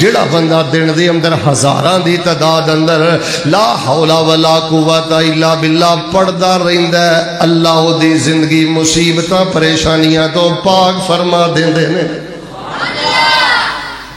جڑا بندہ دن دے اندر ہزاراں دی تعداد اندر لا حول ولا قوت الا باللہ پڑھدا رہندا ہے، اللہ او دی زندگی مصیبتاں پریشانیاں تو پاک فرما دیندے نے۔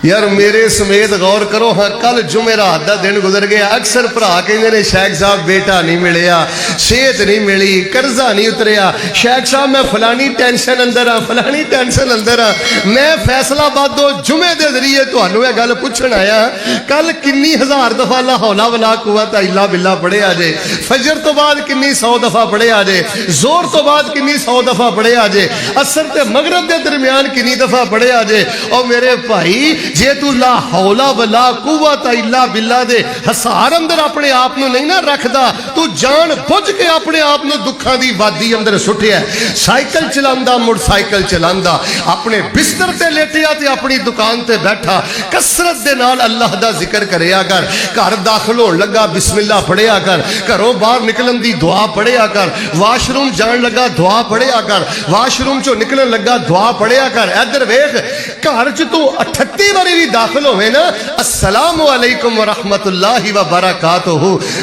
یار میرے سمیت غور کرو، ہاں کل جمعرات دا دن گزر گیا، اکثر بھرا کہندے نے شیخ صاحب بیٹا نہیں ملیا، صحت نہیں ملی، قرضہ نہیں اتریا، شیخ صاحب میں فلانی ٹینشن اندر ہاں، فلانی ٹینشن اندر ہاں۔ میں فیصلہ آباد دو جمعے دے ذریعے تہانوں یہ گل پوچھن آیا، کل کنی ہزار دفعہ لا حول ولا قوت الا باللہ پڑھے آجے، فجر تو بعد کنی 100 دفعہ پڑھے آجے، زور تو بعد کنی 100 دفعہ پڑھے آجے، عصر تے مغرب دے درمیان کنی دفعہ پڑھے آجے۔ اور میرے بھائی جے تو لا حول ولا قوت الا باللہ دے حسار اندر اپنے آپ نو نہیں نہ رکھدا، تو جان بجھ کے اپنے آپ نو دکھاں دی وادی اندر سٹیا ہے۔ سائیکل چلاندا مڑ سائیکل چلاندا، اپنے بستر تے لیٹیا تے اپنی دکان تے بیٹھا، کثرت دے نال اللہ دا ذکر کریا کر، گھر داخل ہون لگا بسم اللہ پڑھیا کر، گھروں باہر نکلن دی دعا پڑھیا کر، واش روم جان لگا دعا پڑھیا کر، واش روم چوں نکلن لگا دعا پڑھیا کر۔ ادھر ویکھ گھر چ تو 38 باری بھی داخل ہوئے نا، السلام علیکم ورحمت اللہ وبرکاتہ،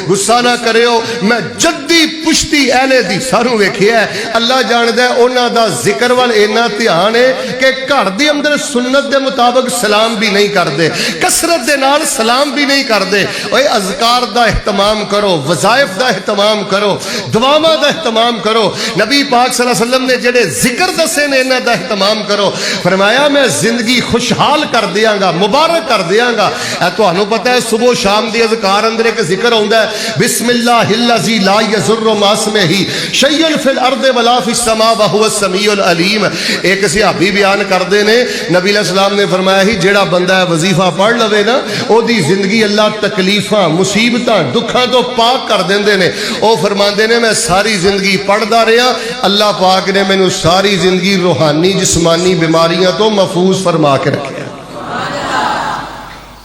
غصہ نہ کریو، میں جدی پشتی اہل دی ساروں ویکھیا ہے، اللہ جاندا ہے انہاں دا ذکر وال اینا دھیان ہے کہ گھر دے اندر سنت دے مطابق سلام بھی نہیں کردے، کثرت دے نال سلام بھی نہیں کردے۔ اوے اذکار دا اہتمام کرو، وظائف دا اہتمام کرو، دعاواں دا اہتمام کرو، نبی پاک صلی اللہ علیہ وسلم نے جڑے ذکر دسے نے انہاں دا اہتمام کرو۔ فرمایا میں زندگی خوشحال کر دیاں گا، مبارک کر دیاں گا۔ اے تانوں پتہ ہے صبح و شام دی اذکار اندر ایک ذکر ہوندا ہے، بسم اللہ الذی لا یضر مع اسمہ شیء فی الارض ولا فی السماء وهو السمیع العلیم۔ ایک صحابی بیان کردے نے، نبی علیہ السلام نے فرمایا ہی جیڑا بندہ ہے وظیفہ پڑھ لوے نا، او دی زندگی اللہ تکلیفاں مصیبتاں دکھاں تو پاک کر دیندے نے۔ او فرماندے نے میں ساری زندگی پڑھدا رہیا، اللہ پاک نے مینوں ساری زندگی روحانی جسمانی بیماریاں تو محفوظ فرما کے رکھیا۔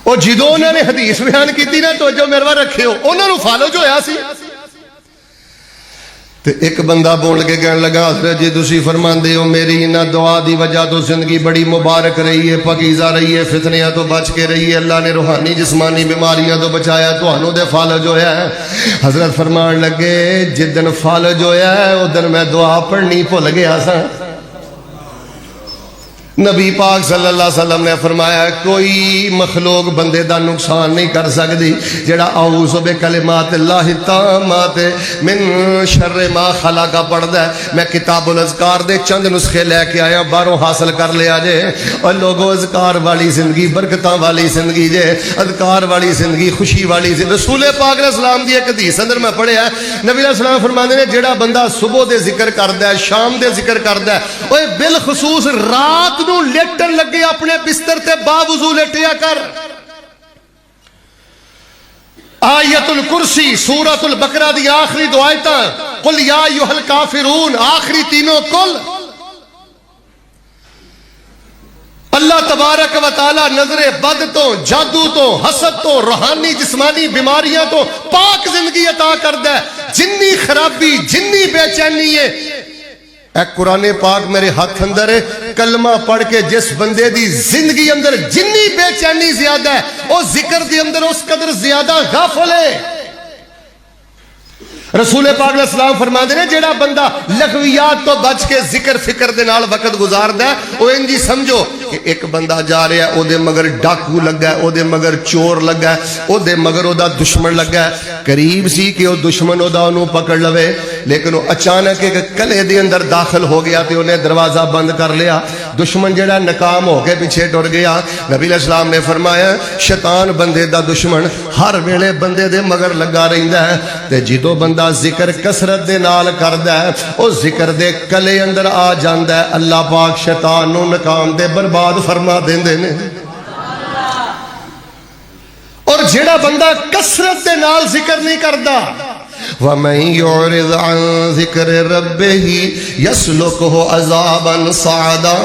اور جدوں انہوں نے حدیث بیان کیتی نا تو جو میرے رکھے ہو انہوں نے فالو جو ہویا سی۔ تے ایک بندہ بول کے کہنے لگا حضرت جی تسی فرماندے ہو میری انہاں دعا دی وجہ تو زندگی بڑی مبارک رہی ہے، پاکیزہ رہی ہے، فتنیاں تو بچ کے رہی ہے، اللہ نے روحانی جسمانی بیماریاں تو بچایا، تہانوں دے فالج ہویا ہے۔ حضرت فرمان لگے جدن فالج ہویا ہے ادن میں دعا پڑھنی بھول گیا سا۔ نبی پاک صلی اللہ علیہ وسلم نے فرمایا کوئی مخلوق بندے دا نقصان نہیں کر سکتی جڑا اعوذ بکلمات اللہ التامات من شر ما خلق پڑھدا ہے۔ میں کتاب الاذکار دے چند نسخے لے کے آیا، باہروں حاصل کر لیا جے۔ اور لوگوں اذکار والی زندگی برکتاں والی زندگی جے، اذکار والی زندگی خوشی والی زندگی۔ رسول پاک علیہ السلام دی ایک حدیث اندر میں پڑھیا ہے، نبی علیہ السلام فرماندے نے جڑا بندہ صبح دے ذکر کردا ہے، شام دے ذکر کردا ہے، اوے بالخصوص رات نو لیٹن لگے اپنے بستر تے باوضو لیٹیا کر۔ آیت الکرسی سورۃ البقرہ دی آخری دو آیتاں، قل یا ایھا الکافرون، آخری تینوں کل اللہ تبارک و تعالی نظر بد تو، جادو تو، حسد تو، روحانی جسمانی بیماریاں تو پاک زندگی عطا کردا ہے۔ جنی خرابی جنی بے چینی ہے، اے قرآن پاک میرے ہاتھ اندر ہے، کلمہ پڑھ کے جس بندے دی زندگی اندر جنی بے چینی زیادہ ہے وہ ذکر دی اندر اس قدر زیادہ غافل ہے۔ رسول پاک علیہ السلام فرماندے نے جڑا بندہ لغویات تو بچ کے ذکر فکر دے نال وقت گزاردا ہے، او انجی سمجھو کہ ایک بندہ جا رہا ہے، او دے مگر ڈاکو لگا ہے، او دے مگر چور لگا ہے، او دے مگر او دا دشمن لگا ہے۔ قریب سی کہ او دشمن او دا انہوں پکڑ لوے، لیکن وہ اچانک ایک کلے دے اندر داخل ہو گیا تے انہیں دروازہ بند کر لیا، دشمن جڑا ناکام ہو کے پیچھے ٹر گیا۔ نبی علیہ السلام نے فرمایا شیطان بندے دا دشمن ہر ویلے بندے دے مگر لگا رہندا ہے، تے جدوں بندہ ذکر کثرت دے نال کردا ہے او ذکر دے کلے اندر آ جاندا ہے، اللہ پاک شیطان نو ناکام تے برباد فرما دیندے نے۔ اور جڑا بندہ کثرت دے نال ذکر نہیں کردا وَمَن يُعْرِضْ عَن ذِكْرِ رَبِّهِ يَسْلُكْهُ عَذَابًا صَعَدًا۔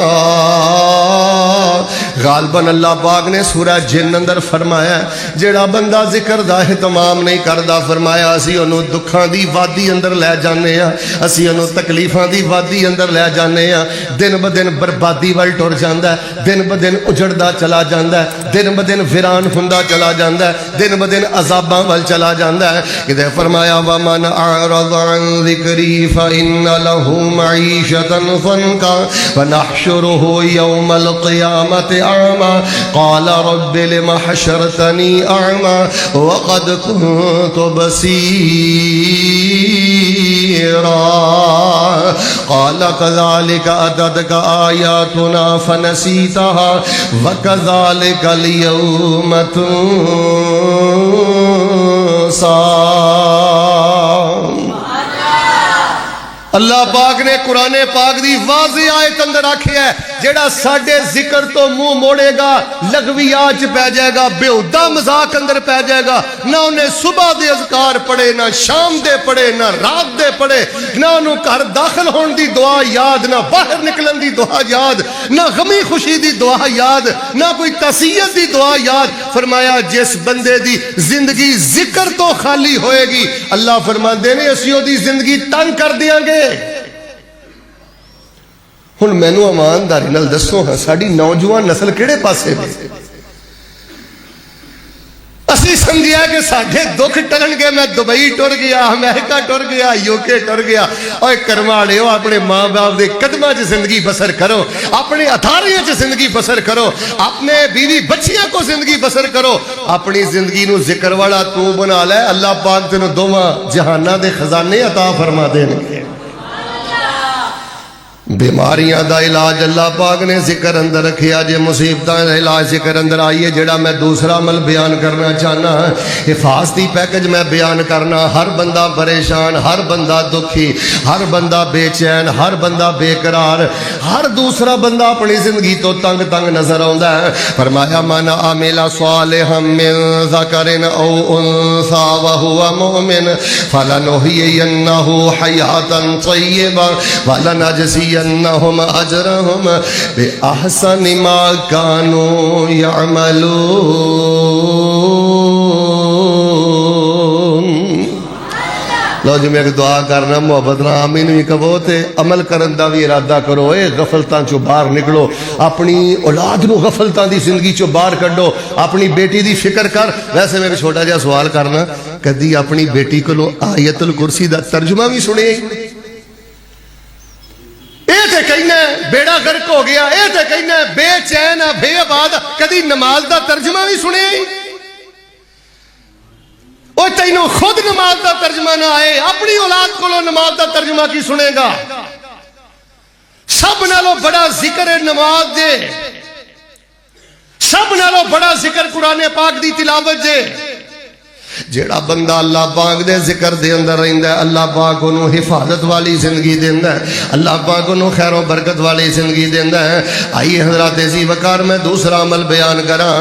غالباً اللہ پاک نے سورہ جن اندر فرمایا جیڑا بندہ ذکر دا اہتمام نہیں کردا، فرمایا اسی انہوں دکھاں دی وادی اندر لے جانے ہیں، اسی انہوں تکلیفاں دی وادی اندر لے جانے ہیں، دن بدن بربادی وال ٹر جاندا ہے، دن بدن اجڑدا چلا جاندا ہے، دن بدن ویران ہوندا چلا جاندا ہے، دن بدن عذاباں وال چلا جاندا ہے۔ کہ فرمایا وَمَنْ أَعْرَضَ عَنْ ذِكْرِي فَإِنَّ لَهُ مَعِيشَةً ضَنْكًا وَنَحْشُرُهُ يَوْمَ الْقِيَامَةِ أَعْمَى قَالَ رَبِّ لِمَ حَشَرْتَنِي أَعْمَى وَقَدْ كُنْتُ بَصِيرًا قَالَ كَذَلِكَ أَتَتْكَ آيَاتُنَا فَنَسِيتَهَا وَكَذَلِكَ الْيَوْمَ تُنْسَى۔ اللہ پاک نے قرآن پاک دی واضح آیت اندر آکھیا ہے جیڑا ساڈے ذکر تو منہ موڑے گا لغویات پہ جائے گا، بیہودہ مذاق اندر پہ جائے گا، نہ انہیں صبح دے اذکار پڑھے، نہ شام دے پڑھے، نہ رات دے پڑھے، نہ انہوں گھر داخل ہون دی دعا یاد، نہ باہر نکلن دی دعا یاد، نہ غمی خوشی دی دعا یاد، نہ کوئی تعزیت دی دعا یاد۔ فرمایا جس بندے دی زندگی ذکر تو خالی ہوئے گی، اللہ فرماندے نے اسی دی زندگی تنگ کر دیاں گے۔ ہن مینوں ایمانداری نال دسو ہاں ساڈی نوجوان نسل کیڑے پاسے نے؟ اسی سمجھیا کہ ساڈے دکھ ٹرن گے، میں دبئی ٹر گیا، امریکہ ٹر گیا، یوکے ٹر گیا۔ اوے کرماڑیو اپنے ماں باپ دے قدماں 'چ زندگی بسر کرو، اپنے اتھاریاں 'چ زندگی بسر کرو، اپنے بیوی بچیاں کو زندگی بسر کرو، اپنی زندگی نو ذکر والا تو بنا لے، اللہ پاک تینوں دوواں جہاناں دے خزانے عطا فرما دین گے۔ بیماریاں دا علاج اللہ پاک نے ذکر اندر رکھیا، جے مصیبتاں دا علاج ذکر اندر آئیے۔ جڑا میں دوسرا عمل بیان کرنا چاہنا، حفاظتی پیکج میں بیان کرنا۔ ہر بندہ پریشان، ہر بندہ دکھی، ہر بندہ بے چین، ہر بندہ بے قرار، ہر دوسرا بندہ اپنی زندگی تو تنگ تنگ نظر آندا ہے۔ فرمایا من عمل صالحا من ذکر او انثى وهو مؤمن فلنحيينه حیاة طیبہ ولنجزینہم اجرہم بأحسن ما كانوا يعملون۔ لو جی میں ایک دعا کرنا محبت نہ آمین بھی کہو تے عمل کرن دا بھی ارادہ کرو۔ اے غفلتاں چو باہر نکلو، اپنی اولاد نو غفلتاں دی زندگی چو باہر کڈو، اپنی بیٹی دی فکر کر۔ ویسے میں ایک چھوٹا جا سوال کرنا، کدی اپنی بیٹی کو آیت الکرسی دا ترجمہ بھی سنے؟ اے تے کہنا ہے بیڑا غرق ہو گیا، اے تے کہنا ہے بے چین بے آباد، کدی نماز دا ترجمہ بھی سنے؟ او تینوں خود نماز دا ترجمہ نہ آئے، اپنی اولاد کو نماز دا ترجمہ کی سنے گا؟ سب نالوں بڑا ذکر نماز دے، سب نالوں بڑا ذکر قرآن پاک دی تلاوت دے۔ جیڑا بندہ اللہ پاک دے ذکر دے اندر رہندا ہے، اللہ پاک انہوں حفاظت والی زندگی دیندا ہے، اللہ پاک انہوں خیر و برکت والی زندگی دیندا ہے۔ آئیے حضرات ذی وقار میں دوسرا عمل بیان کراں۔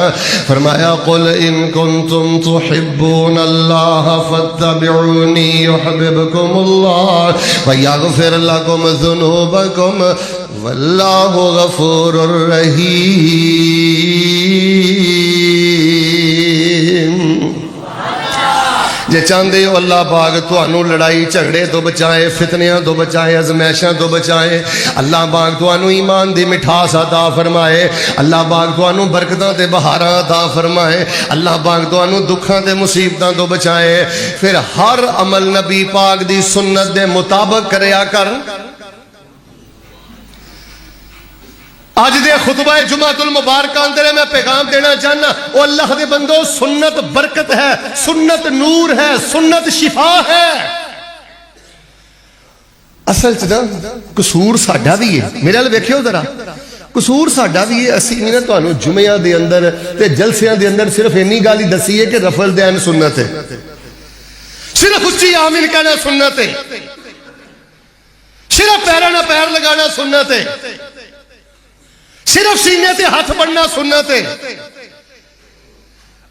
فرمایا قل ان کنتم تحبون اللہ فاتبعونی یحببکم اللہ ویغفر لکم ذنوبکم واللہ غفور رحیم۔ جے چاندے ہو اللہ پاک توانوں لڑائی جھگڑے تو بچائے، فتنیاں تو بچائے، ازمیشاں تو بچائے، اللہ پاک توانوں ایمان دی مٹھاس عطا فرمائے، اللہ پاک توانوں برکتاں تے بہاراں عطا فرمائے، اللہ پاک توانوں دکھاں تے مصیبتاں تو بچائے۔ پھر ہر عمل نبی پاک دی سنت دے مطابق کریا کر۔ آج دے خطبہ جمعۃ المبارکہ اندر میں پیغام دینا چاہنا، او اللہ دے بندو سنت برکت ہے، سنت نور ہے، سنت شفا ہے۔ اصل چ نا قصور ساڈا بھی ہے، میرے ال ویکھیو ذرا، قصور ساڈا بھی ہے۔ اسی نے تانوں جمعہ دے اندر تے جلسیاں دے اندر صرف اینی گل ہی دسی ہے کہ رفل دین سنت ہے، صرف اچھی آمین کہنا سنت ہے، صرف پیراں نال پیر لگانا سنت ہے، صرف سینے تے ہاتھ بڑھنا سنت ہے۔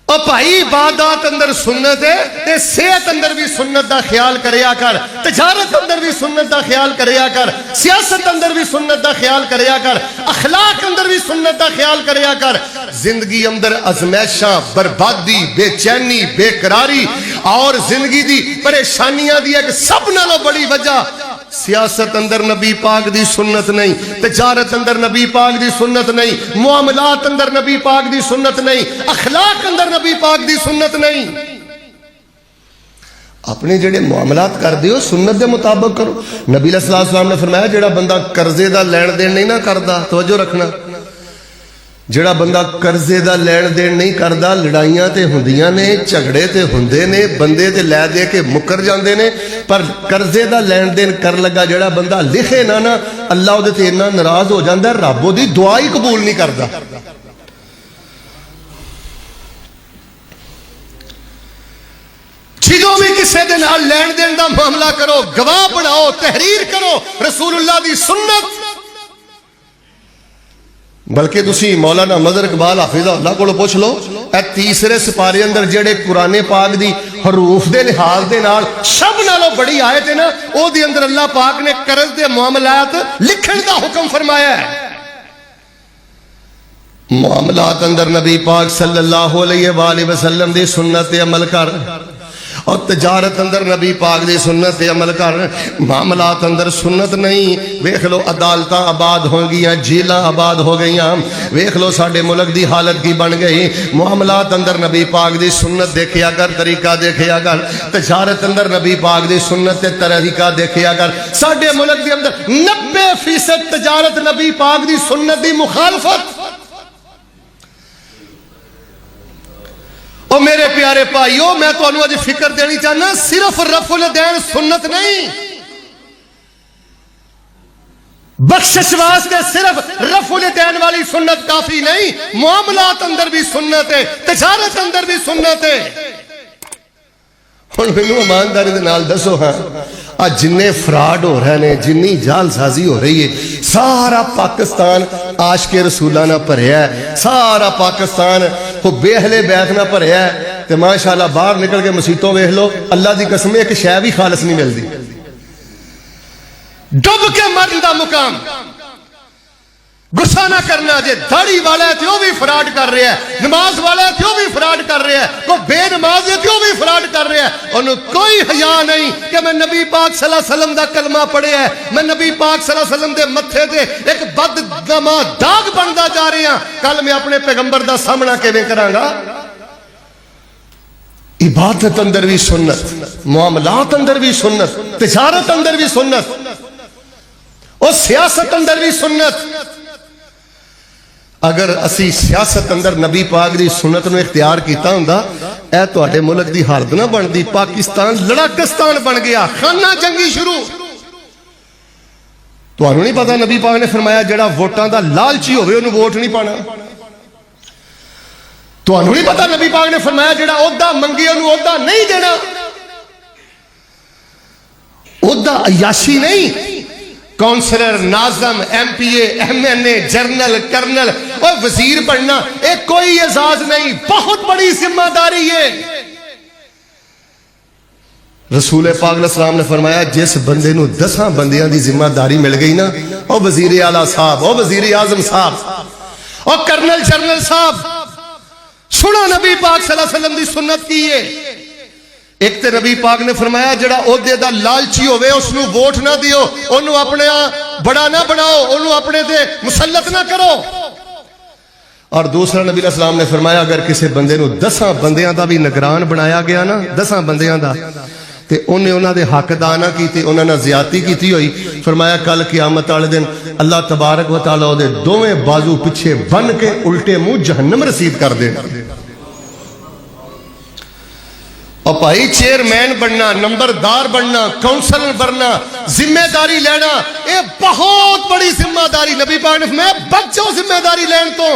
اور اور بھائی عبادات اندر سنت ہے تے صحت اندر بھی سنت دا خیال کریا کر, تجارت اندر بھی سنت دا خیال کریا کر, سیاست اندر بھی سنت دا خیال کریا کر, اخلاق اندر بھی سنت دا خیال کریا کر. زندگی اندر ازمیشاں, بربادی, بے چینی, بے قراری اور زندگی دی پریشانیاں دی ایک سب نالوں بڑی وجہ سیاست اندر نبی پاک دی سنت نہیں, تجارت اندر نبی پاک دی سنت نہیں, معاملات اندر نبی پاک دی سنت نہیں, اخلاق اندر نبی پاک دی سنت نہیں. اپنے جڑے معاملات کر دیو سنت دے مطابق کرو. نبی صلی اللہ علیہ وسلم نے فرمایا جڑا بندہ قرضے دا لین دین نہیں نہ کردا, توجہ رکھنا, جڑا بندہ قرضے دا لین دین نہیں کردا, لڑائیاں تے ہوندیاں نے, جھگڑے تے ہوندے نے, بندے تے لے دے کے مکر جاندے نے, پر قرضے دا لین دین کر لگا جڑا بندہ لکھے نا اللہ او دے تے اتنا ناراض ہو جاندا ہے رب او دی دعا ہی قبول نہیں کردا. جدوں بھی کسے دے نال لین دین دا معاملہ کرو, گواہ بناؤ, تحریر کرو رسول اللہ دی سنت. بلکہ تسی مولانا مظہر اقبال حافظہ اللہ کو پوچھ لو, اے تیسرے سپارے اندر جڑے قرآن پاک دی حروف دے لحاظ دے نال سب نالوں بڑی آیت ہے نا, او دی اندر اللہ پاک نے قرض دے معاملات لکھن دا حکم فرمایا ہے. معاملات اندر نبی پاک صلی اللہ علیہ وآلہ وسلم دی سنت عمل کر, اور تجارت اندر نبی پاک دی سنت عمل کر. معاملات اندر سنت نہیں, ویکھ لو عدالتاں آباد ہو گئیاں, جیلاں آباد ہو گئیاں, ویکھ لو ساڈے ملک دی حالت کی بن گئی. معاملات اندر نبی پاک دی سنت دیکھیا کر, طریقہ دیکھیا کر. تجارت اندر نبی پاک دی سنت تے طریقہ دیکھیا کر. ساڈے ملک دی اندر 90% تجارت نبی پاک دی سنت دی مخالفت. اور میرے پیارے بھائیو, میں تو انہوں آج فکر دینی چاہنا, صرف رفع الیدین سنت نہیں, بخشش واسطے صرف رفع الیدین والی سنت کافی نہیں, معاملات اندر بھی سنت ہے, تجارت اندر بھی سنت ہے. ہن مینوں ایمانداری دے نال دسو, ہاں آج جننے فراڈ ہو رہے ہیں, جنی جال سازی ہو رہی ہے, سارا پاکستان عاشق رسولہ نہ بھریا ہے, سارا پاکستان حب اہل بیت نہ بھریا ہے. تے ماشاءاللہ باہر نکل کے مسیتوں ویکھ لو, اللہ دی قسم ایک شے بھی خالص نہیں ملدی. ڈب کے مرن دا مقام, غصہ نہ کرنا, جے داڑھی والا ہے تو بھی فراڈ کر رہا ہے, نماز والا ہے تو بھی فراڈ کر رہا ہے, کوئی بے نماز ہے تو بھی فراڈ کر رہا ہے. انہوں کوئی حیا نہیں کہ میں نبی پاک صلی اللہ علیہ وسلم دا کلمہ پڑھے ہے, میں نبی پاک صلی اللہ علیہ وسلم دے متھے دے ایک بدنما داغ بندا جا رہے ہیں, کل میں اپنے پیغمبر دا سامنا کیویں کراں گا. عبادت اندر بھی سنت, معاملات اندر بھی سنت, تجارت اندر بھی سنت, اور سیاست اندر بھی سنت. اگر اسی سیاست اندر نبی پاک دی سنت نو اختیار کیتا ہوندا, اے تواڈے ملک دی حالت نہ بندی, پاکستان لڑاکستان بن گیا, خانہ جنگی شروع. تانوں نہیں پتا نبی پاک نے فرمایا جڑا ووٹاں دا لالچی ہوے اونوں ووٹ نہیں پانا. تانوں نہیں پتا نبی پاک نے فرمایا جڑا عہدہ منگے اونوں عہدہ نہیں دینا. عہدہ عیاشی نہیں, کونسلر, ناظم, ایم پی اے, ایم این اے, جرنل, کرنل اور وزیر بننا ایک کوئی اعزاز نہیں, بہت بڑی ذمہ داری ہے. رسول پاک علیہ السلام نے فرمایا جس بندے نو 10 بندیاں دی ذمہ داری مل گئی نا, او وزیر اعلیٰ صاحب, او وزیر اعظم صاحب, او کرنل جرنل صاحب, سنو نبی پاک صلی اللہ علیہ وسلم دی سنت کی ہے. ایک تے نبی پاک نے فرمایا جڑا عہدے دا لالچی ہوئے اس نو ووٹ نہ دیو, انہوں اپنے بڑا نہ بناؤ, انہوں اپنے دے مسلط نہ کرو. اور دوسرا نبی علیہ السلام نے فرمایا اگر کسی بندے نو 10 بندیاں دا بھی نگران بنایا گیا نا, 10 بندیاں دا, تے انہیں انہاں دے حق ادا نہ کیتے, انہاں نے زیادتی کیتی ہوئی, فرمایا کل قیامت والے دن اللہ تبارک و تعالیٰ دے دوویں بازو پیچھے بن کے الٹے منہ جہنم رسید کر دے. اور بھائی چیئرمین بننا, نمبردار بننا, کونسلر بننا, ذمہ داری لینا, یہ بہت بڑی ذمہ داری. نبی پاک نے فرمایا بچ جاؤ ذمہ داری لین تو.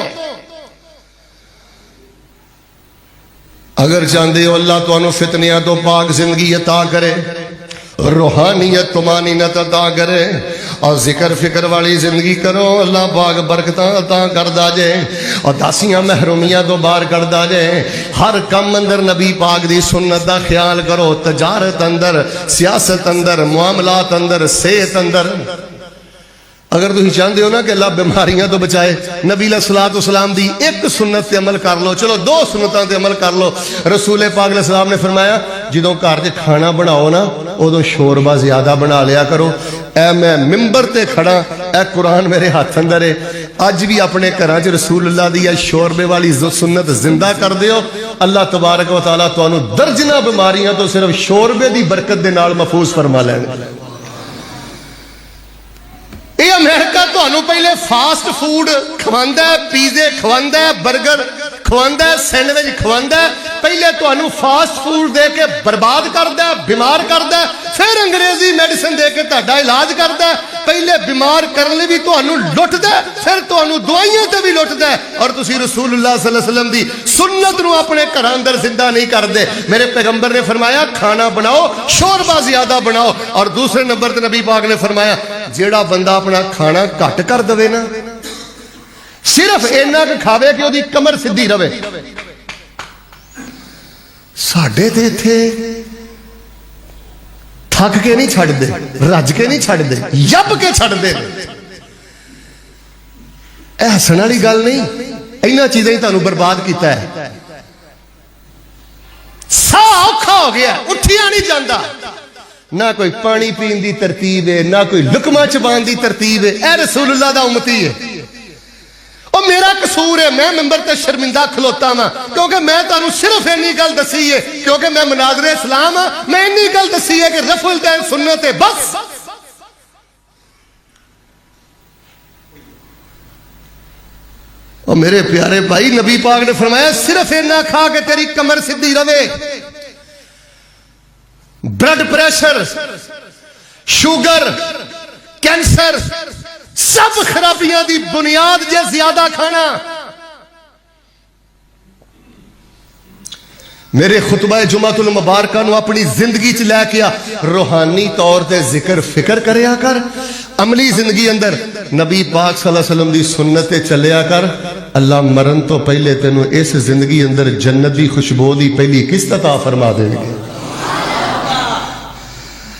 اگر چاہتے ہو اللہ تانوں فتنیاں تو پاک زندگی عطا کرے, روحانیت طمانینت عطا کرے اور ذکر فکر والی زندگی کرو اللہ پاک برکتاں عطا کردا جے اور داسیاں محرومیاں تو باہر کردا جے ہر کم اندر نبی پاک دی سنت دا خیال کرو تجارت اندر سیاست اندر معاملات اندر صحت اندر اگر تھی چاہتے ہو نا کہ اللہ بیماریاں تو بچائے نبی علیہ الصلوۃ والسلام دی ایک سنت تے عمل کر لو چلو دو سنتاں تے عمل کر لو رسول پاک علیہ السلام نے فرمایا جدوں گھر تے کھانا بناؤ نا ادو شوربہ زیادہ بنا لیا کرو اے میں ممبر تے کھڑا اے قرآن میرے ہاتھ اندر ہے اج بھی اپنے گھراں چ رسول اللہ دی شوربے والی سنت زندہ کر دیو اللہ تبارک و تعالیٰ تانوں درجناں بیماریاں تو صرف شوربے دی برکت دے نال محفوظ فرما لین یہ امریکہ تانوں پہلے فاسٹ فوڈ کھواندا ہے پیزے کھواندا ہے برگر کھواندا ہے سینڈوچ کھواندا ہے پہلے تانوں فاسٹ فوڈ دے کے برباد کردا ہے بیمار کردا ہے پھر انگریزی میڈیسن دے کے تہاڈا علاج کردا ہے پہلے بیمار کرن لئی بھی تانوں لٹدا ہے پھر تانوں دوائیاں تے بھی لٹدا ہے اور تسی رسول اللہ صلی اللہ علیہ وسلم دی سنت نو اپنے گھراں اندر زندہ نہیں کردے میرے پیغمبر نے فرمایا کھانا بناؤ شوربہ زیادہ بناؤ اور دوسرے نمبر تے نبی پاک نے فرمایا جیڑا بندہ اپنا کھانا گھٹ کر دے نا صرف اینا کہ کھاوے کہ دی کمر سدھی رہے ساڈے تے ایتھے تھک کے نہیں چھڑ دے رج کے نہیں چھڑ دے یب کے چھڑ دے اے ہسن والی گل نہیں اینا چیزیں ہی تانوں برباد کیتا ہے سا اوکھا ہو گیا اٹھیا نہیں جاندا نہ کوئی پانی پین دی ترتیب ہے نہ کوئی لقمہ چبان دی ترتیب ہے اے رسول اللہ دا امتی ہے اور میرا قصور ہے میں ممبر تے شرمندہ کھلوتا ہاں کیونکہ میں تانوں صرف اینی گل دسی ہے کیونکہ میں مناظر اسلام ہاں میں اینی گل دسی ہے کہ رفع الدین سنت ہے بس اور میرے پیارے بھائی نبی پاک نے فرمایا صرف اینا کھا کہ تیری کمر سدھی رہے بلڈ پریشر شوگر کینسر سب خرابیاں دی بنیاد جے زیادہ کھانا میرے خطبہ جمعۃ المبارکہ نو اپنی زندگی چ لے کے روحانی طور تے ذکر فکر کریا کر عملی زندگی اندر نبی پاک صلی اللہ علیہ وسلم دی سنت تے چلیا کر اللہ مرن تو پہلے تینوں اس زندگی اندر جنت دی خوشبو دی پہلی قسط عطا فرما دے گے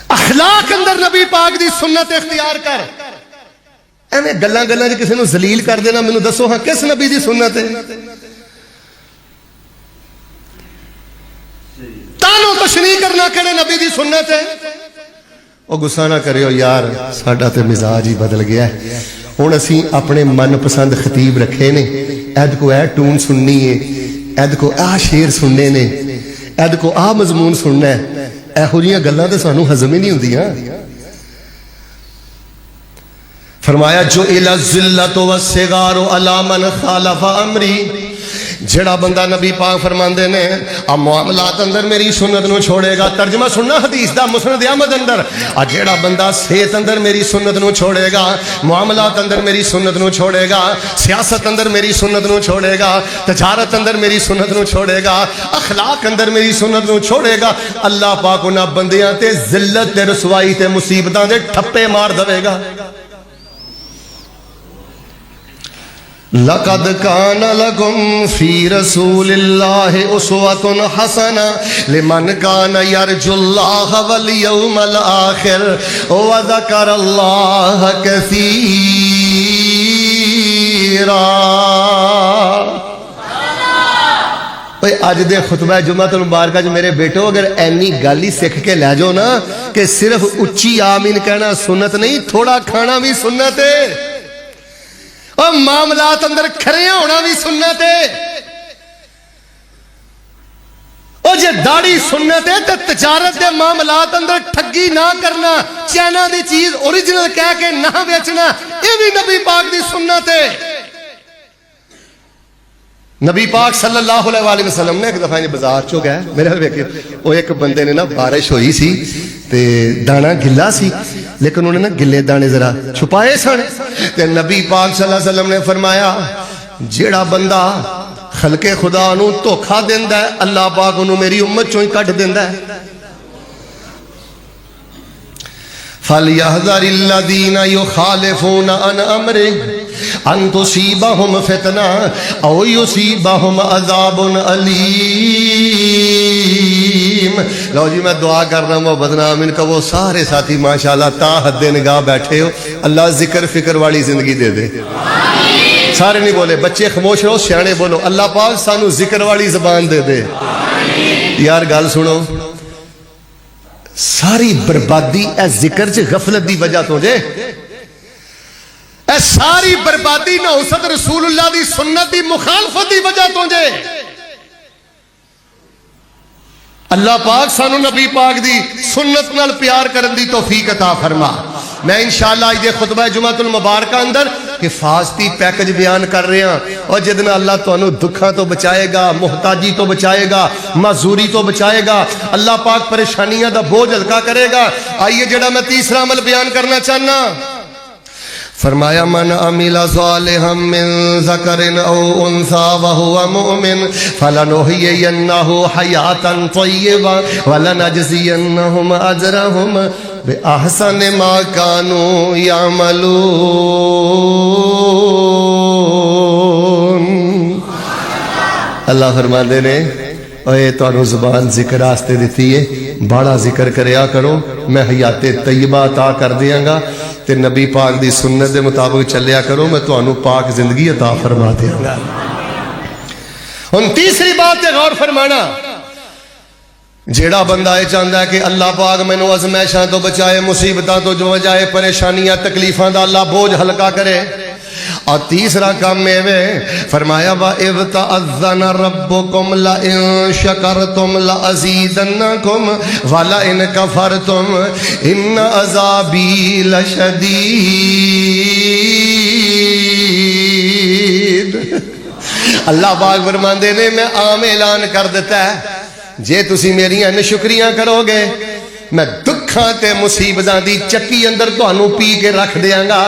اخلاق اندر نبی پاک دی سنت اختیار کر ایویں گلاں گلاں وچ کسے نوں ذلیل کر دینا مینوں دسو ہاں کس نبی دی سنت ہے تانوں تشریح کرنا کہڑے نبی دی سنت ہے او غصہ نہ کریو یار ساڈا تے مزاج ہی بدل گیا ہے ہن اسی اپنے من پسند خطیب رکھے نے اید کو اے ٹون سننی ہے اید کو آ شعر سننے نے اید کو آ مضمون سننا ہے ایہو جیاں گلاں تے سانوں ہضم ہی نہیں ہوندیاں فرمایا جو الی الذلۃ والصغار علی من خالف امری جڑا بندہ نبی پاک فرماندے نے اب معاملات اندر میری سنت نو چھوڑے گا ترجمہ سننا حدیث دا مسند احمد اندر جڑا بندہ صحت اندر میری سنت نو چھوڑے گا معاملات اندر میری سنت نو چھوڑے گا سیاست اندر میری سنت نو چھوڑے گا تجارت اندر میری سنت نو چھوڑے گا اخلاق اندر میری سنت نو چھوڑے گا اللہ پاک انہاں بندیاں تے ذلت تے رسوائی تے مصیبتاں دے ٹھپے مار دے گا لَقَدْ كَانَ لَكُمْ فِي رَسُولِ اللَّهِ أُسْوَةٌ حَسَنَةٌ لِمَنْ كَانَ يَرْجُو اللَّهَ وَالْيَوْمَ الْآخِرَ وَذَكَرَ اللَّهَ كَثِيرًا آج دے خطبہ جمعۃ المبارکہ جو میرے بیٹو اگر اینی گالی سکھ کے لے جاؤ نا کہ صرف اچھی آمین کہنا سنت نہیں تھوڑا کھانا بھی سنت ہے اور معاملات اندر کھریاں ہونا بھی سنت ہے اور جے داڑھی سنت ہے تو تجارت دے معاملات اندر ٹھگی نہ کرنا چائنا دی چیز اوریجنل کہہ کے نہ بیچنا یہ بھی نبی پاک دی سنت ہے نبی پاک صلی اللہ علیہ وسلم نے ایک دفعہ بازار چو گیا میرے حال ویکھے وہ ایک بندے نے نا بارش ہوئی سی تے دانا گلا سی لیکن انہوں نے نا گلے دانے ذرا چھپائے سن تے نبی پاک صلی اللہ علیہ وسلم نے فرمایا جیڑا بندہ خلق خدا نو دھوکھا دیندا ہے اللہ پاک انہوں میری امت چوں ہی کٹ دیندا ہے فَلْيَحْذَرِ الَّذِينَ يُخَالِفُونَ عَنْ أَمْرِهِ أَن تُصِيبَهُمْ فِتْنَةٌ أَوْ يُصِيبَهُمْ عَذَابٌ أَلِيمٌ۔ لو جی میں دعا کر رہا ہوں محبت نامین کا وہ سارے ساتھی ماشاءاللہ تا حد نگاہ بیٹھے ہو، اللہ ذکر فکر والی زندگی دے دے۔ سارے نہیں بولے، بچے خاموش رہو، سیانے بولو، اللہ پاک سانو ذکر والی زبان دے دے۔ یار گل سنو، ساری بربادی اے ذکر چ غفلت دی وجہ تو جے، اے ساری بربادی نوست رسول اللہ دی سنت دی مخالفت دی وجہ تو جے۔ اللہ پاک سانو نبی پاک دی سنت نال پیار کرن دی توفیق عطا فرما۔ میں انشاءاللہ آج دے خطبہ جمعۃ المبارکہ اندر حفاظتی پیکج بیان کر رہے ہیں، اور جدنا اللہ تانوں دکھاں تو بچائے گا، محتاجی تو بچائے گا، معذوری تو بچائے گا، اللہ پاک پریشانیاں دا بوجھ ہلکا کرے گا۔ آئیے جڑا میں تیسرا عمل بیان کرنا چاہنا، فرمایا من عمل صالحا من ذکر او انثى وهو مؤمن فلنحيينه حیاتا طیبا ولنجزینهم اجرهم بأحسن ما كانوا يعملون۔ اللہ فرماندے نے اے تو زبان ذکر آستے دیتی ہے، بڑا ذکر کریا کرو، میں حیات طیبہ عطا کر دیاں گا، تے نبی پاک دی سنت دے مطابق چلیا کرو، میں تو پاک زندگی عطا فرما دیاں گا۔ ان تیسری بات تے غور فرمانا، جیڑا بندہ یہ چاہتا ہے کہ اللہ پاک مینوں ازمائشاں تو بچائے، مصیبتاں تو جو بچائے، پریشانیاں تکلیفاں دا اللہ بوجھ ہلکا کرے، اور تیسرا کام میں فرمایا وَإِذْ تَأَذَّنَ رَبُّكُمْ لَئِن شَكَرْتُمْ لَأَزِيدَنَّكُمْ وَلَئِن كَفَرْتُمْ إِنَّ عَذَابِي لَشَدِيدٌ۔ اللہ پاک فرماندے نے میں عام اعلان کر دیتا ہے، جے تسی میریاں نشکریاں کرو گے میں دکھاں تے مصیبتاں دی چکی اندر تانوں پی کے رکھ دیاں گا،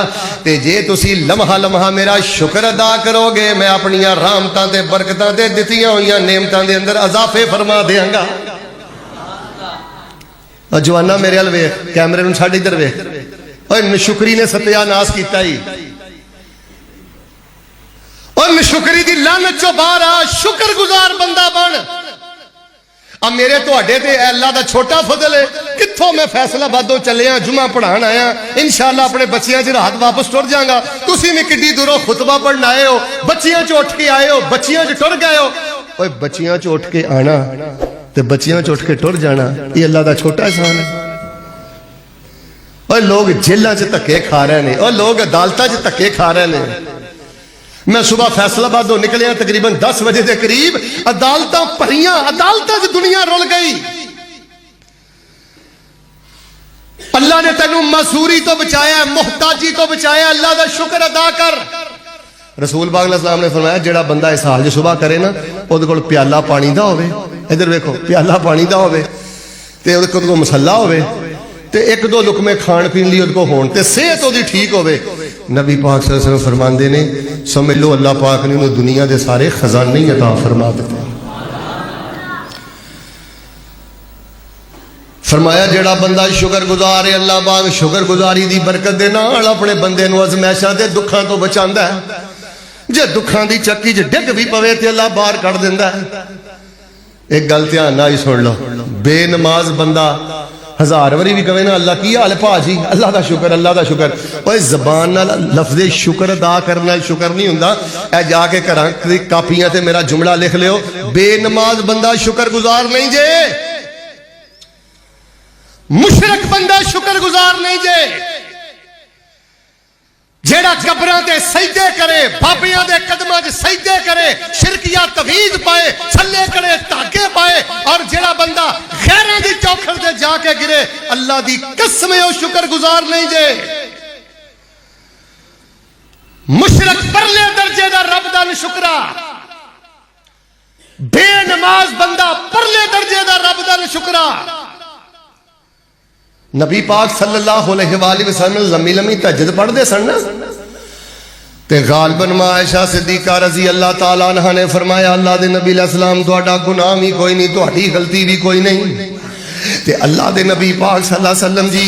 تے جے تسی لمحہ لمحہ میرا شکر ادا کرو گے میں اپنیاں رحمتاں تے برکتاں تے دتیاں ہوئیاں نعمتاں دے اندر اضافے فرما دیاں گا۔ اور جوانا میرے ال ویکھ، کیمرے نوں چھڈ ادھر ویکھ، اوے نشکری نے ستیا ناس کیتا ہی، اور نشکری دی لعنت چوں باہر آ، شکر گزار بندہ بن۔ اب میرے تو اڈے تے اللہ دا چھوٹا فضل ہے، کتھوں میں فیصل آبادوں چلے ہاں، جمعہ پڑھان آیا، انشاءاللہ اپنے بچیاں چ رات واپس ٹر جاؤں گا، تسی میں کڈی دوروں خطبہ پڑھنا آئے ہو، بچیاں چ اٹھ کے آئے ہو، بچیاں چ ٹر گئے ہو۔ اوے بچیاں چ اٹھ کے آنا تے بچیاں چ اٹھ کے ٹر جانا، یہ اللہ دا چھوٹا احسان ہے۔ اوے لوگ جیلاں چ دھکے کھا رہے ہیں، اور لوگ عدالتاں چ دھکے کھا رہے ہیں۔ میں صبح فیصل آبادوں نکلیا تقریباً 10 بجے دے قریب، عدالتاں پریاں، عدالتاں سے دنیا رول گئی۔ اللہ نے تینوں معذوری تو بچایا، محتاجی تو بچایا، اللہ دا شکر ادا کر۔ رسول پاک علیہ السلام نے فرمایا جڑا بندہ اس حال جو صبح کرے نا، وہ کول پیالہ پانی دا ہوئے، ادھر ویکھو پیالہ پانی دا ہوئے، تے وہ کول مسلح ہوئے، تے ایک دو لقمے کھان پین لی کو ہون، تے صحت وہ ٹھیک ہوئے۔ نبی پاک صلی اللہ علیہ وسلم فرماندے نے سمجھ لو اللہ پاک نے انہوں دنیا دے سارے خزانے ہی عطا فرما دیتے۔ فرمایا جڑا بندہ شکر گزار ہے، اللہ پاک شکر گزاری دی برکت دے نال اپنے بندے نو ازمائشاں تے دکھاں تو بچاندا ہے، جے دکھاں دی چکی چ ڈگ بھی پوے تے اللہ باہر کڈ دیندا ہے۔ ایک گل دھیان نال ہی سن لو، بے نماز بندہ ہزار وری بھی کہے نا اللہ کی حال پا جی، اللہ دا شکر، اللہ دا شکر، اوے زبان نال لفظ شکر ادا کرنا شکر نہیں ہوندا۔ اے جا کے گھراں دی کاپیاں تے میرا جملہ لکھ لیو، بے نماز بندہ شکر گزار نہیں جے، مشرک بندہ شکر گزار نہیں جے، جیڑا قبراں تے سجدے کرے، بابیاں دے قدماں تے سجدے کرے، شرکیہ توحید پائے، چھلے کرے، تاکے پائے، اور جیڑا بندہ غیراں دی چوکھڑ تے جا کے گرے، اللہ دی قسم او شکر گزار نہیں جے۔ مشرک پرلے درجے دا رب دا نشکرا، بے نماز بندہ پرلے درجے دا رب دا نشکرا۔ نبی پاک صلی اللہ علیہ وآلہ وسلم لمبی لمبی تہجد پڑھ دے سن تے غالباً ماں عائشہ صدیقہ رضی اللہ تعالیٰ عنہ نے فرمایا اللہ دے نبی علیہ السلام تہاڈا گناہ بھی کوئی نہیں، تہاڈی غلطی بھی کوئی نہیں، تے اللہ دے نبی پاک صلی اللہ علیہ وسلم جی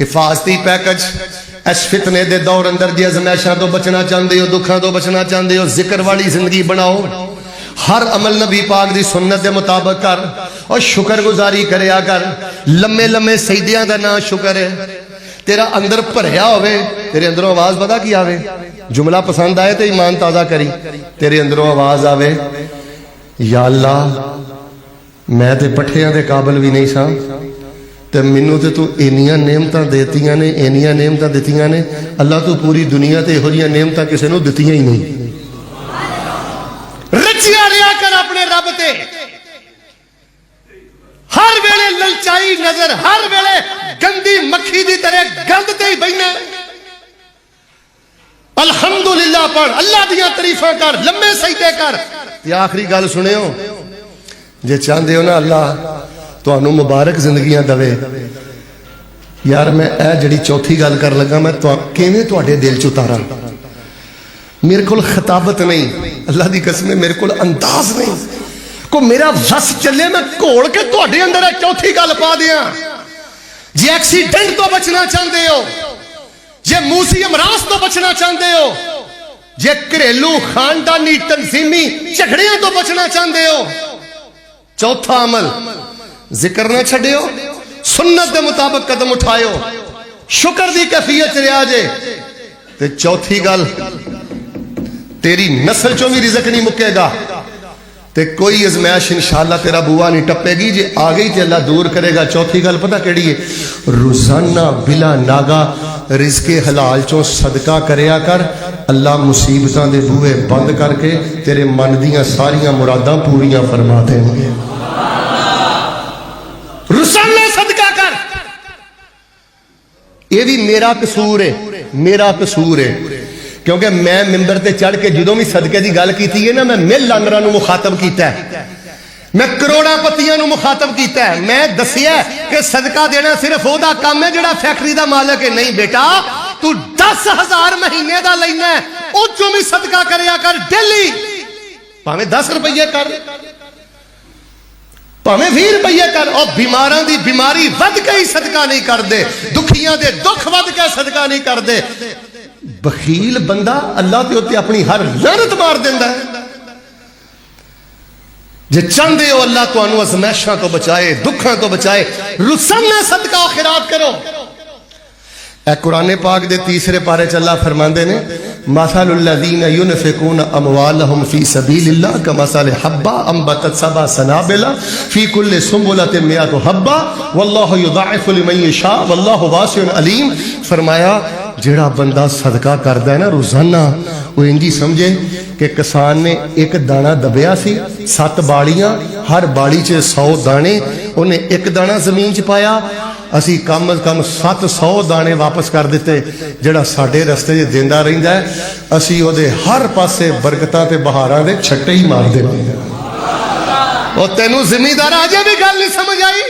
حفاظتی پیکج اس فتنے دے دور اندر جی ازمائشاں تو بچنا چاہتے ہو, دکھاں تو بچنا چاہتے ہو, ذکر والی زندگی بناؤ. ہر عمل نبی پاک دی سنت دے مطابق کر اور شکر گزاری کریا کر. لمے لمے سجدیاں دا نا شکر ہے. تیرا اندر بھریا ہوئے, تیرے اندروں آواز پتا کی آوے, جملہ پسند آئے تو ایمان تازہ کری. تیرے اندروں آواز آوے, یا اللہ میں تے پٹھیاں دے قابل بھی نہیں سا, تے منو تے تو اینیاں نعمتاں دیتیاں نے, اینیاں نعمتاں دیتیاں نے. اللہ تو پوری دنیا تے ہو جیاں نعمتاں کسے نو دیتیاں ہی نہیں. رچیا ریا کر اپنے رب تے, ہر ویلے للچائی نظر, ہر ویلے گندی مکھی دی طرح گند تے ہی بہنا. الحمدللہ پڑھ, اللہ دیاں تعریفاں کر, لمے سجدے کر. تے آخری گل سنیو, جے چاہندے ہو نا اللہ تانوں مبارک زندگیاں دوے, یار میں اے جڑی چوتھی گل کر لگا میں کیویں تواڈے دل چ اتاراں. میرے کول خطابت نہیں, اللہ دی قسم میرے کول انداز نہیں, کو میرا وس چلے میں گھوڑ کے تواڈے اندر اے چوتھی گل پا دیاں. جے ایکسیڈنٹ تو بچنا چاہندے ہو, جے موسی امراض تو بچنا چاہندے ہو, جے گھریلو خاندانی تنظیمی جھگڑیاں تو بچنا چاہندے ہو, چوتھا عمل ذکر نہ چھڑیو, سنت دے مطابق قدم اٹھائیو, شکر دی کیفیت رہا جے. تے چوتھی گل, تیری نسل چوں بھی رزق نہیں مکے گا, تے کوئی ازمائش انشاءاللہ تیرا بوا نہیں ٹپے گی. جے آ گئی تے اللہ دور کرے گا. چوتھی گل پتہ کیڑی ہے, روزانہ بلا ناگا رزق حلال چوں صدقہ کریا کر. اللہ مصیبتاں دے بوئے بند کر کے تیرے من دیاں ساریاں مراداں پوریاں فرما دیں گے. روزانہ صدقہ کر. یہ بھی میرا قصور ہے, میرا قصور ہے, کیونکہ میں ممبر تے چڑھ کے جدوں بھی صدقے دی گل کیتی ہے نا, میں مل لانڈراں نو مخاطب کیتا ہے, میں کروڑاں پتیاں نو مخاطب کیتا ہے. میں دسیا کہ صدقہ دینا صرف او دا کام ہے جڑا فیکٹری دا مالک ہے. نہیں بیٹا, تو 10,000 مہینے دا لینا ہے, او چوں بھی صدقہ کریا کر ڈیلی. پاویں 10 روپے کر, پاویں 20 روپے کر. اور بیماراں دی بیماری ود کے ہی صدقہ نہیں کر دے, دکھیاں دے دکھ ود کے صدقہ نہیں کر دے. بخیل بندہ اللہ تے ہوتے اپنی ہر لعنت مار دیندا ہے. جے چاہندے ہو اللہ تانوں ازمائشاں تو بچائے, دکھاں تو بچائے, روزانہ صدقہ و خیرات کرو. اے قرآن پاک دے تیسرے پارے چ اللہ فرماندے نے, مثل الذین ينفقون اموالهم فی سبیل اللہ کمثل حبہ انبتت سبع سنابل فی کل سنبلۃ مئۃ حبہ واللہ یضاعف لمن یشاء واللہ واسع علیم. فرمایا جڑا بندہ صدقہ کردا ہے نا روزانہ, وہ انجی سمجھے کہ کسان نے ایک دانہ دبیا سی, 7 باڑیاں, ہر باڑی چ 100 دانے, انہیں ایک دانہ زمین چ پایا, اسی کم از کم 700 دانے واپس کر دیتے. جڑا ساڈے رستے چ دیندا رہندا ہے, اسی او دے ہر پاسے برکتاں تے بہاراں دے چھٹے ہی مار دیندے ہیں. او تینوں زمیندار اجے بھی گل نہیں سمجھ آئی.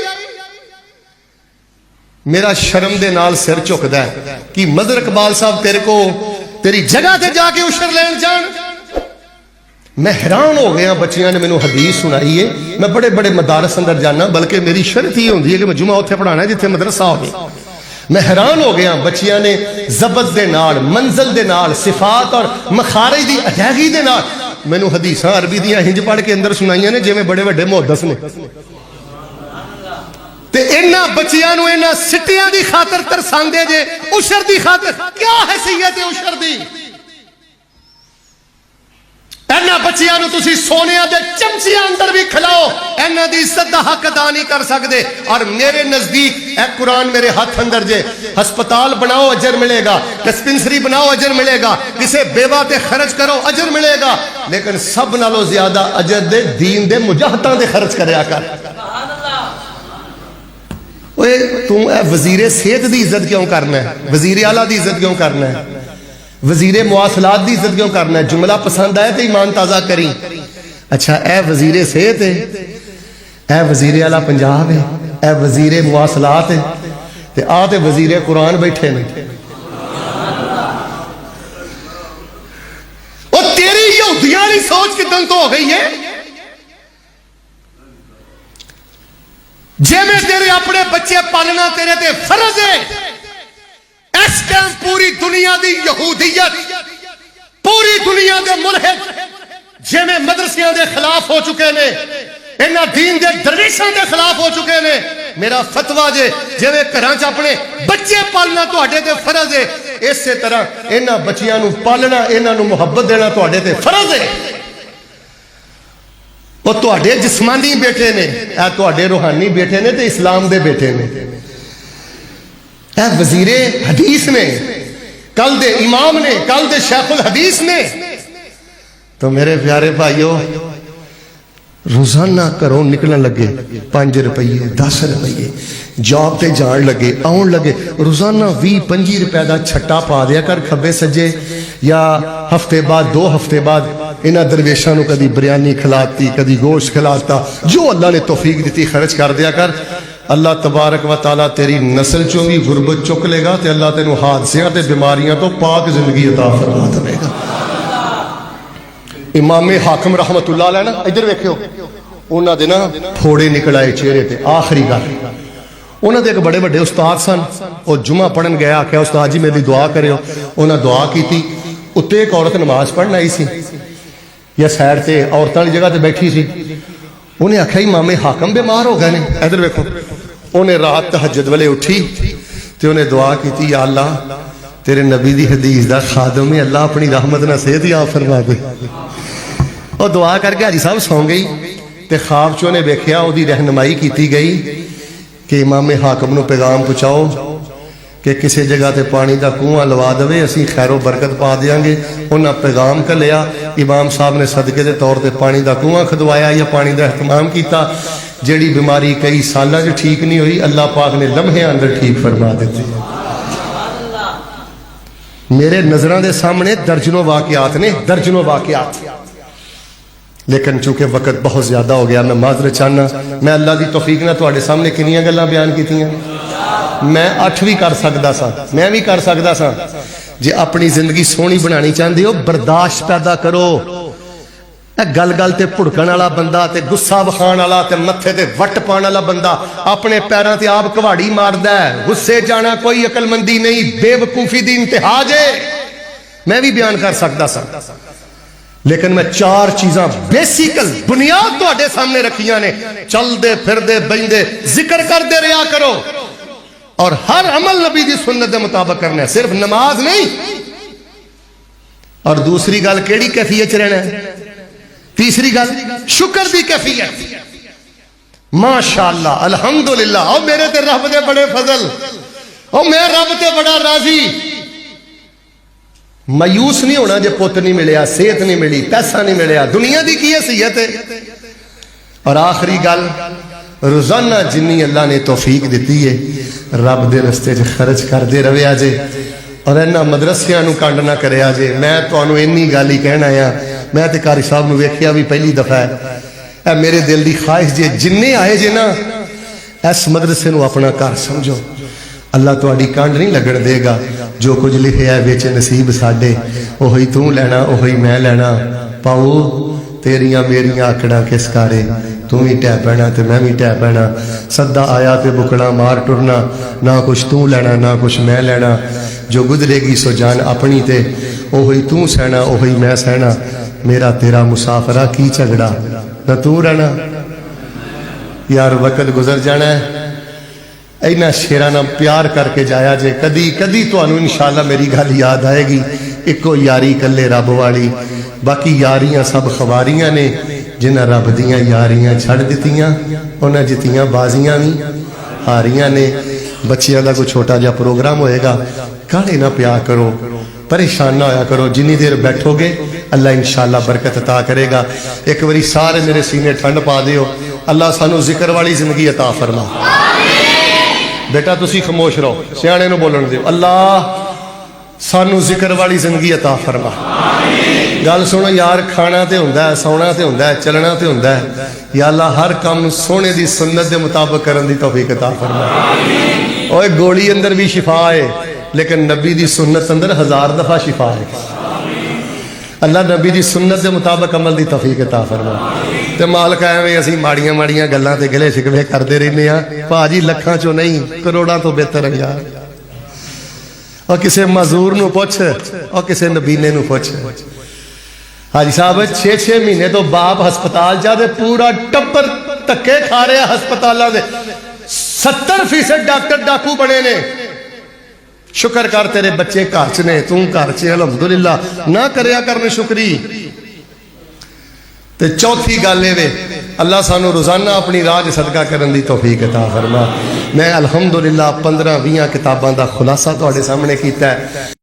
میرا شرم دے نال سر جھکدا ہے کہ مظہر اقبال صاحب تیرے کو تیری جگہ تے جا کے عشر لین جان. میں حیران ہو گیا, بچیاں نے مینوں حدیث سنائی ہے, میں بڑے بڑے مدارس اندر جانا, بلکہ میری شرط ہی ہوندی ہے کہ میں جمعہ اوتھے پڑھانا ہے جتھے مدرسہ ہوے. میں حیران ہو گیا, بچیاں نے ضبط دے نال, منزل دے نال, صفات اور مخارج دی ادائیگی دے نال مینوں حدیثاں عربی دیاں ہنج پڑھ کے اندر سنائیاں نے جویں بڑے بڑے محدث نے. تے انہاں بچیاں نو انہاں سٹیاں دی خاطر ترساندے جے, عشر دی خاطر. کیا حیثیت ہے عشر دی؟ انہاں بچیاں نو تسی سونیاں دے چمچیاں اندر بھی کھلاؤ, انہاں دی عزت دا حق ادا نہیں کر سکدے. اور میرے نزدیک اے قرآن میرے ہاتھ اندر جے, ہسپتال بناؤ اجر ملے گا, ڈسپنسری بناؤ اجر ملے گا, کسے بیوہ تے خرچ کرو اجر ملے گا, لیکن سب نالوں زیادہ اجر دے دین دے مجاہداں دے خرچ کریا کر. تو اے وزیر صحت دی عزت کیوں کرنا ہے, وزیر اعلیٰ دی عزت کیوں کرنا ہے, وزیر مواصلات دی عزت کیوں کرنا ہے؟ جملہ پسند آئے تو ایمان تازہ کریں. اچھا اے وزیر صحت ہے, اے وزیر اعلیٰ پنجاب ہے, اے وزیر مواصلات ہے, تے آ تے وزیر قرآن بیٹھے نے. اور تیری یہودیاں والی سوچ کتن تو ہو گئی ہے, جے میں تیرے اپنے بچے پالنا تیرے تے فرض ہے, ٹائم پوری دنیا دی یہودیت پوری دنیا دے ملحد جویں مدرسیاں دے خلاف ہو چکے نے انہاں دین دے درویشاں دے خلاف ہو چکے نے میرا فتویٰ جے جویں گھراں چ اپنے بچے پالنا تہاڈے تے فرض ہے اسی طرح انہاں بچیاں نو پالنا انہاں نو محبت دینا تہاڈے تے فرض ہے وہ تہاڈے جسمانی بیٹے نے اے تہاڈے روحانی بیٹے نے تے اسلام دے بیٹے نے اے وزیر حدیث نے کل دے امام نے کل دے شیخ الحدیث نے تو میرے پیارے بھائیو روزانہ گھروں نکلن لگے 5 روپیے 10 روپیے جاب تے جان لگے آن لگے روزانہ 20-25 روپے دا چھٹا پا دیا کر کھبے سجے یا ہفتے بعد 2 ہفتے بعد انہاں درویشاں نو کدی بریانی کھلاتی کدی گوشت کھلاتا جو اللہ نے توفیق دیتی خرچ کر دیا کر اللہ تبارک و تعالیٰ تیری نسل چوں بھی غربت چک لے گا تے اللہ تینوں حادثیاں تے بیماریاں تو پاک زندگی عطا فرما دے گا امام حاکم رحمت اللہ علیہ نا ادھر ویکھو انہاں دے نا پھوڑے نکل آئے چہرے تے آخری گل انہاں دے ایک بڑے بڑے استاد سن او جمعہ پڑھن گیا کہ استاد جی میری دعا کریو انہاں دعا کیتی اتے ایک عورت نماز پڑھن آئی سی یا سائر تے عورتاں والی جگہ تے بیٹھی سی انہیں آکھیا امام حاکم بیمار ہو گئے نے ادھر ویکھو انہیں رات تہجد والے اٹھی تے انہیں دعا کیتی یا اللہ تیرے نبی دی حدیث دا خادم ہے اللہ اپنی رحمت نہ صحت عطا فرما دے اور دعا کر کے حاجی صاحب سو گئی تے خواب چوں نے ویکھیا او دی رہنمائی کیتی گئی کہ امام حاکم نو پیغام پہنچاؤ کہ کسی جگہ تے پانی دا کنواں لوا دے اسی خیر و برکت پا دیاں گے انہاں پیغام کلیا امام صاحب نے صدقے دے طور تے پانی دا کنواں کھدوایا یا پانی دا اہتمام کیتا جیڑی بیماری کئی سالاں جو ٹھیک نہیں ہوئی اللہ پاک نے لمحے اندر ٹھیک فرما دیتی میرے نظراں دے سامنے درجنوں واقعات نے درجنوں واقعات لیکن چونکہ وقت بہت زیادہ ہو گیا میں معذرت چاہنا میں اللہ دی توفیق نہ تواڈے سامنے کنیاں گلاں بیان کیتیاں میں 8 بھی کر سکدا سا میں بھی کر سکدا سا جے اپنی زندگی سونی بنانی چاہندے ہو برداشت پیدا کرو اے گل گل تے بھڑکن والا بندہ تے غصہ وکھان والا تے متھے تے وٹ پان والا بندہ اپنے پیراں تے آپ کواڑی ماردا ہے غصے جانا کوئی عقل مندی نہیں بے وقوفی دی انتہا جے میں بھی بیان کر سکدا سا لیکن میں 4 چیزاں بیسیکل بنیاد تواڈے سامنے رکھیاں نے چل دے پھر دے بیندے ذکر کر دے رہیا کرو اور ہر عمل نبی دی سنت دے مطابق کرنا ہے صرف نماز نہیں اور دوسری گل کیڑی کیفیت رہنا ہے تیسری گل شکر دی کیفیت ماشاءاللہ الحمدللہ او میرے تے رب دے بڑے فضل او میں رب تے بڑا راضی مایوس نہیں ہونا جے پوت نہیں ملیا صحت نہیں ملی پیسہ نہیں ملیا دنیا دی کی حیثیت ہے اور آخری گل روزانہ جنی اللہ نے توفیق دیتی ہے رب دے رستے چ خرچ کر دے رویا جے اور اینا مدرسیاں نو کانڈ نہ کریا جے میں تانوں اینی گل ہی کہنا آیا میں تے قاری صاحب نو ویکھیا بھی پہلی دفعہ ہے اے میرے دل دی خواہش جے جننے آئے جے نا اس مدرسے نو اپنا گھر سمجھو اللہ تہاڈی کانڈ نہیں لگن دے گا جو کچھ لکھیا ہے وچ نصیب ساڈے اوہی تو لینا اوہی میں لینا پاؤ تیریاں میریاں آکڑاں کس کارے تو ہی ٹہ پینا تے میں بھی ٹہ پینا سدا آیا تے بکڑا مار ٹرنا نہ کچھ تو لینا نہ کچھ میں لینا جو گزرے گی سو جان اپنی تے اوہی تو سہنا اوہی میں سہنا میرا تیرا مسافرہ کی جھگڑا نہ تو رہنا یار وقت گزر جانا ہے اینا شیرانہ پیار کر کے جایا جے کدی کدی تو انو انشاءاللہ میری گل یاد آئے گی ایکو یاری کلے رب والی باقی یاریاں سب خواریاں نے جنہ رب دیاں یاریاں چھڑ دیتیاں انہ جتیاں بازیاں بھی ہاریاں نے بچیاں دا کوئی چھوٹا جا پروگرام ہوئے گا کالے نہ پیا کرو پریشان نہ ہویا کرو جنی دیر بیٹھو گے اللہ انشاءاللہ برکت عطا کرے گا ایک باری سارے میرے سینے ٹھنڈ پا دیو اللہ سانو ذکر والی زندگی عطا فرما بیٹا تسی خاموش رہو سیانے نو بولن دیو اللہ سانو ذکر والی زندگی عطا فرما گل سنو یار کھانا تے ہوندا ہے سونا تے ہوندا ہے چلنا تے ہوندا ہے یا اللہ ہر کام سونے دی سنت دے مطابق کرن دی توفیق عطا فرما اوے گولی اندر بھی شفا ہے لیکن نبی دی سنت اندر 1000 دفعہ شفا ہے اللہ نبی دی سنت دے مطابق عمل دی توفیق عطا فرما تے مالک ایویں اسی ماڑیاں ماڑیاں گلاں تے گلے شکوے کردے رہنے ہاں پاجی لکھاں چوں نہیں کروڑاں تو بہتر ہے یار اور کسے معذور نو پوچھ اور کسے نبینے نو پوچھ حاجی صاحب 6 مہینے تو باپ ہسپتال جا دے پورا ٹبر تکے کھا رہے ہیں ہسپتالاں دے 70% ڈاکٹر ڈاکو بنے نے شکر کر تیرے بچے گھر چ نے توں گھر چ الحمدللہ نہ کریا کرنے شکری تے چوتھی گل اے وے اللہ سانو روزانہ اپنی راہ صدقہ کرن دی توفیق عطا فرما میں الحمدللہ 15-20 کتاباں دا خلاصہ تواڈے سامنے کیتا ہے